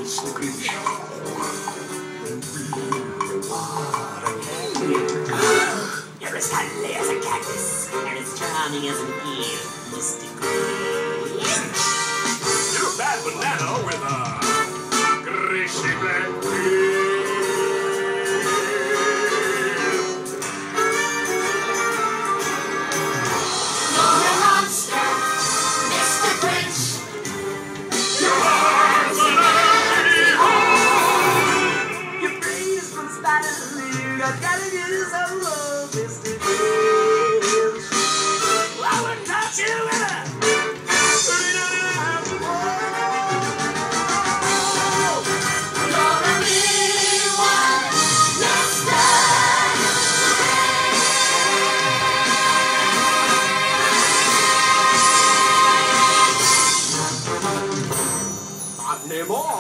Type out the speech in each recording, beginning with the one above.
Mr. Grinch. You're as cuddly as a cactus, and as charming as an eel, Mr. Grinch. You're a bad banana with a greasy black peel. You're a monster, Mr. Grinch. Your heart's an empty hole. Your face from spiders, I gotta get you some love, Mr. Grinch. I wouldn't touch you with a anymore.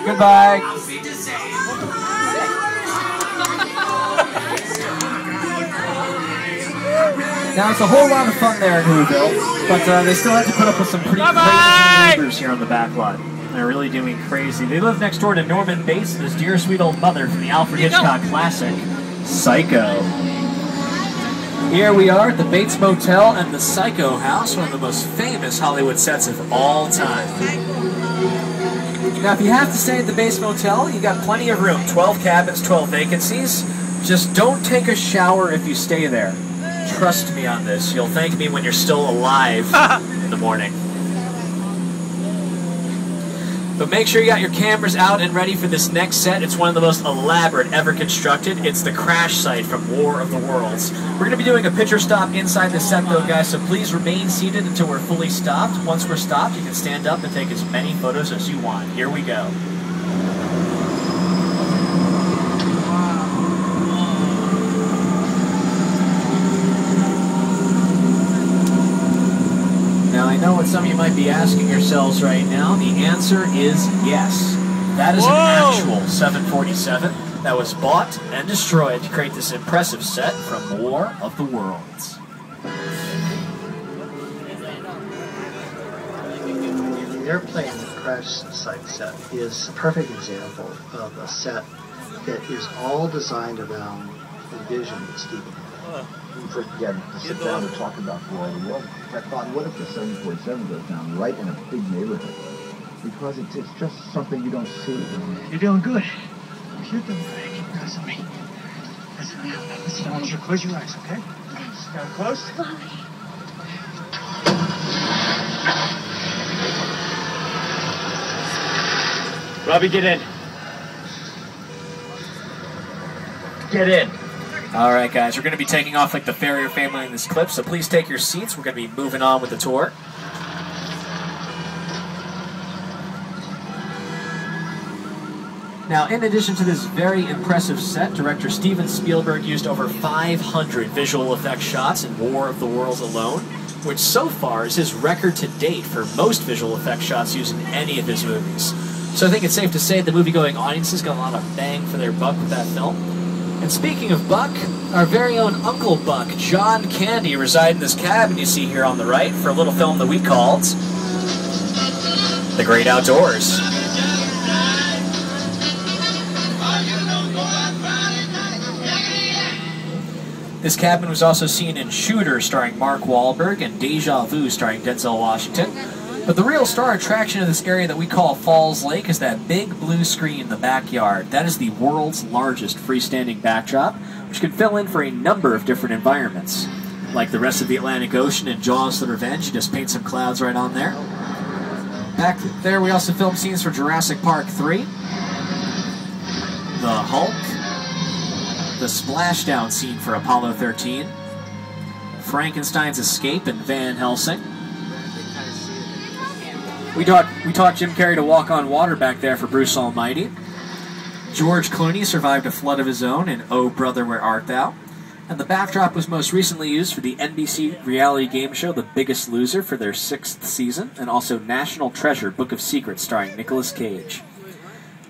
Goodbye. Now it's a whole lot of fun there in Whoville, but they still have to put up with some pretty crazy neighbors here on the back lot. They're really doing crazy. They live next door to Norman Bates and his dear sweet old mother from the Alfred Hitchcock classic, Psycho. Here we are at the Bates Motel and the Psycho House, one of the most famous Hollywood sets of all time. Now, if you have to stay at the Bates Motel, you got plenty of room. 12 cabins, 12 vacancies. Just don't take a shower if you stay there. Trust me on this. You'll thank me when you're still alive in the morning. But make sure you got your cameras out and ready for this next set. It's one of the most elaborate ever constructed. It's the crash site from War of the Worlds. We're going to be doing a picture stop inside the set though, guys, so please remain seated until we're fully stopped. Once we're stopped, you can stand up and take as many photos as you want. Here we go. Now, I know what some of you might be asking yourselves right now. The answer is yes. That is an actual 747 that was bought and destroyed to create this impressive set from War of the Worlds. The airplane crash site set is a perfect example of a set that is all designed around the vision that Stephen had. Forget to sit down and talk about War of the Worlds. I thought, what if the 747 goes down right in a big neighborhood? Because it's just something you don't see. You're doing good. You're doing good. Keep your eyes on me. Listen, I want you to close your eyes, okay? Down close. Robbie, get in. Get in. Alright guys, we're going to be taking off like the Farrier family in this clip, so please take your seats. We're going to be moving on with the tour. Now, in addition to this very impressive set, director Steven Spielberg used over 500 visual effects shots in War of the Worlds alone, which so far is his record to date for most visual effects shots used in any of his movies. So I think it's safe to say the movie-going audiences got a lot of bang for their buck with that film. And speaking of Buck, our very own Uncle Buck, John Candy, resided in this cabin you see here on the right for a little film that we called The Great Outdoors. This cabin was also seen in Shooter starring Mark Wahlberg and Deja Vu starring Denzel Washington. But the real star attraction of this area that we call Falls Lake is that big blue screen in the backyard. That is the world's largest freestanding backdrop, which can fill in for a number of different environments. Like the rest of the Atlantic Ocean in Jaws the Revenge, you just paint some clouds right on there. Back there we also filmed scenes for Jurassic Park 3, The Hulk, the splashdown scene for Apollo 13, Frankenstein's escape in Van Helsing. We taught Jim Carrey to walk on water back there for Bruce Almighty. George Clooney survived a flood of his own in Oh Brother, Where Art Thou? And the backdrop was most recently used for the NBC reality game show The Biggest Loser for their 6th season, and also National Treasure Book of Secrets starring Nicolas Cage.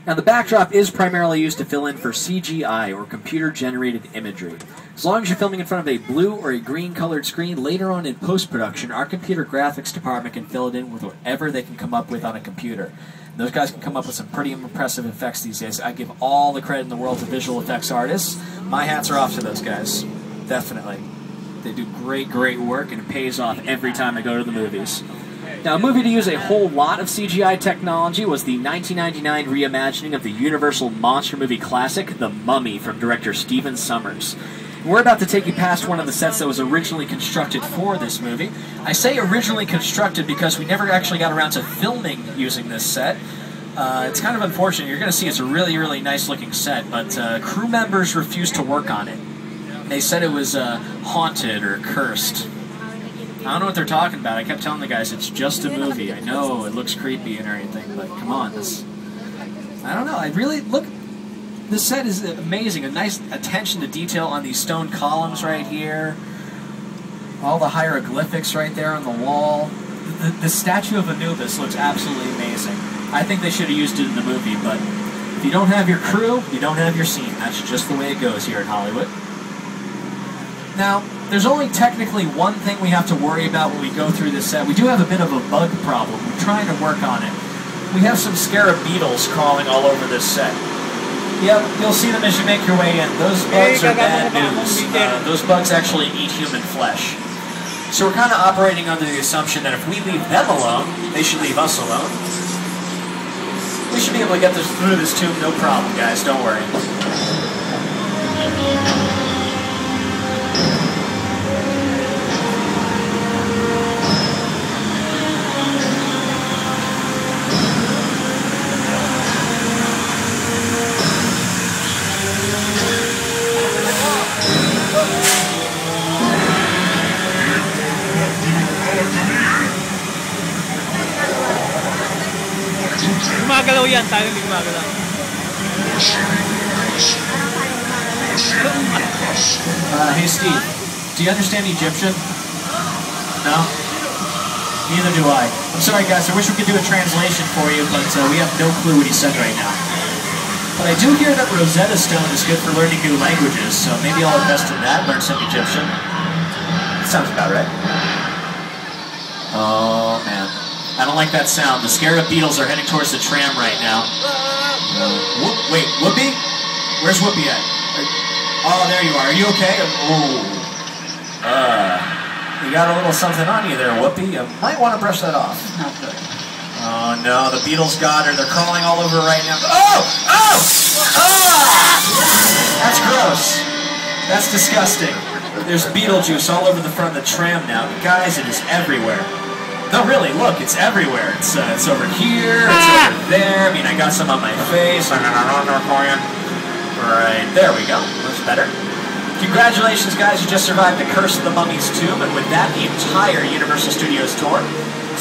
Now the backdrop is primarily used to fill in for CGI, or computer-generated imagery. As long as you're filming in front of a blue or a green colored screen, later on in post-production, our computer graphics department can fill it in with whatever they can come up with on a computer. And those guys can come up with some pretty impressive effects these days. I give all the credit in the world to visual effects artists. My hats are off to those guys. Definitely. They do great, great work, and it pays off every time I go to the movies. Now, a movie to use a whole lot of CGI technology was the 1999 reimagining of the Universal monster movie classic, The Mummy, from director Stephen Sommers. We're about to take you past one of the sets that was originally constructed for this movie. I say originally constructed because we never actually got around to filming using this set. It's kind of unfortunate. You're going to see it's a really, really nice looking set, but crew members refused to work on it. They said it was haunted or cursed. I don't know what they're talking about. I kept telling the guys it's just a movie. I know it looks creepy and everything, but come on, I don't know. I really look. This set is amazing. A nice attention to detail on these stone columns right here. All the hieroglyphics right there on the wall. The statue of Anubis looks absolutely amazing. I think they should have used it in the movie, but if you don't have your crew, you don't have your scene. That's just the way it goes here in Hollywood. Now, there's only technically one thing we have to worry about when we go through this set. We do have a bit of a bug problem. We're trying to work on it. We have some scarab beetles crawling all over this set. Yep, you'll see them as you make your way in. Those bugs are bad news. Those bugs actually eat human flesh. So we're kind of operating under the assumption that if we leave them alone, they should leave us alone. We should be able to get through this tube, no problem, guys. Don't worry. Gumagalaw yan, tayo hindi gumagalaw. Hey Steve, do you understand Egyptian? No? Neither do I. I'm sorry guys, I wish we could do a translation for you, but we have no clue what he said right now. But I do hear that Rosetta Stone is good for learning new languages, so maybe I'll invest in that, learn some Egyptian. Sounds about right. Oh man. I don't like that sound. The scarab beetles are heading towards the tram right now. Wait, Whoopi? Where's Whoopi at? Oh, there you are. Are you okay? Oh. You got a little something on you there, Whoopi. You might want to brush that off. Not good. Oh, no. The beetles got her. They're crawling all over right now. Oh! Oh! Ah! That's gross. That's disgusting. There's beetle juice all over the front of the tram now. Guys, it is everywhere. No, really, look, it's everywhere. It's over here, it's over there. I mean, I got some on my face. Right, there we go. That's better. Congratulations, guys. You just survived the Curse of the Mummy's Tomb, and with that, the entire Universal Studios tour.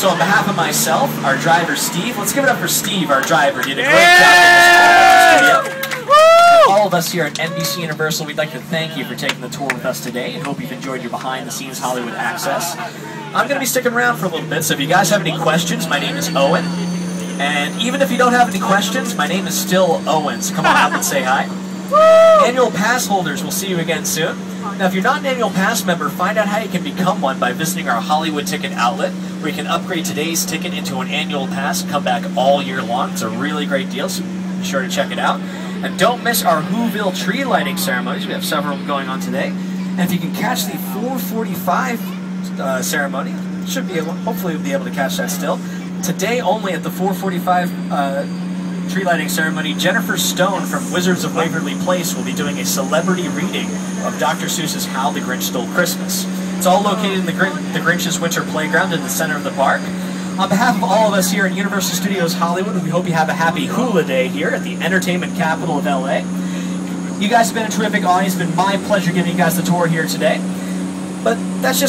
So on behalf of myself, our driver, Steve, let's give it up for Steve, our driver. He did a great job in this studio. All of us here at NBC Universal, we'd like to thank you for taking the tour with us today, and hope you've enjoyed your behind-the-scenes Hollywood access. I'm going to be sticking around for a little bit, so if you guys have any questions, my name is Owen. And even if you don't have any questions, my name is still Owen, so come on up and say hi. Annual pass holders, we'll see you again soon. Now, if you're not an annual pass member, find out how you can become one by visiting our Hollywood Ticket outlet, where you can upgrade today's ticket into an annual pass and come back all year long. It's a really great deal, so be sure to check it out. And don't miss our Whoville tree lighting ceremonies. We have several of them going on today. And if you can catch the 4:45 ceremony, should be able, hopefully you'll be able to catch that still. Today only at the 4:45 tree lighting ceremony, Jennifer Stone from Wizards of Waverly Place will be doing a celebrity reading of Dr. Seuss's How the Grinch Stole Christmas. It's all located in the Grinch's Winter Playground in the center of the park. On behalf of all of us here at Universal Studios Hollywood, we hope you have a happy hula day here at the entertainment capital of LA. You guys have been a terrific audience. It's been my pleasure giving you guys the tour here today. But that's just